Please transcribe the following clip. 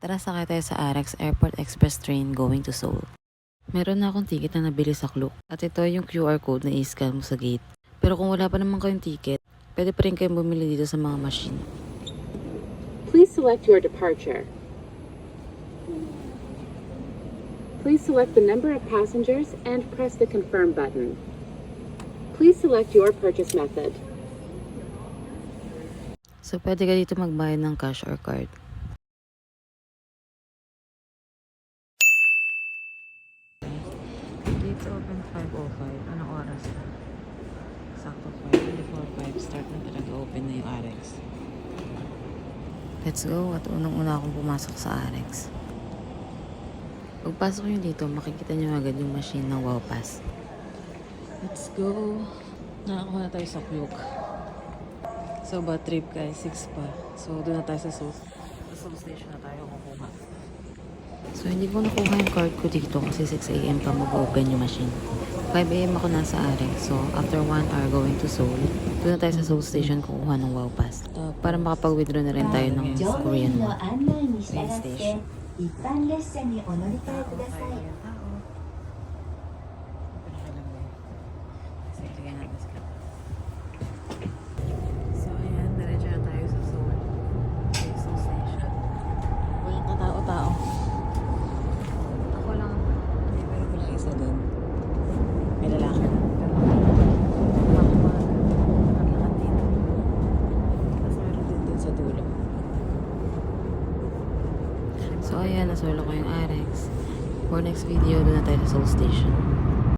Tara sakay tayo sa Arex Airport Express train going to Seoul. Meron na akong ticket na nabili sa Klook at ito yung QR code na i-scan mo sa gate. Pero kung wala pa naman kayong ticket, pwede pa rin kayong bumili dito sa mga machine. Please select your departure. Please select the number of passengers and press the confirm button. Please select your purchase method. So pwede ka dito magbayad ng cash or card. Gates open 5:05. Anong oras na? Sakto 5:45. Start na talaga open na yung Arex. Let's go at unang-una akong pumasok sa Arex. Pagpasok nyo dito, makikita nyo agad yung machine ng Wow Pass. Let's go! Nakakuha na tayo sa Klook. So bad trip guys, 6 pa. So doon na tayo sa Seoul. Sa Seoul station na tayo kukuha. So hindi ko nakuha yung card ko dito kasi 6 AM pa mag-open yung machine. 5 AM ako nasa Arex. So after 1 hour going to Seoul, doon na tayo sa Seoul station kukuha ng Wow Pass. Para makapag-withdraw na rin tayo ng Korean Won. Train station. 一般列車にお乗り換えください。 So ayan, diretso na tayo sa Seoul. Seoul station. Walang katao-tao. Ako lang. Hindi pero ko lang isa doon. May lalaki na. Pero ako maglakad dito. Tapos meron din dun sa dulo. So ayan, nasolo ko yung Arex. For next video, doon na tayo sa Seoul station.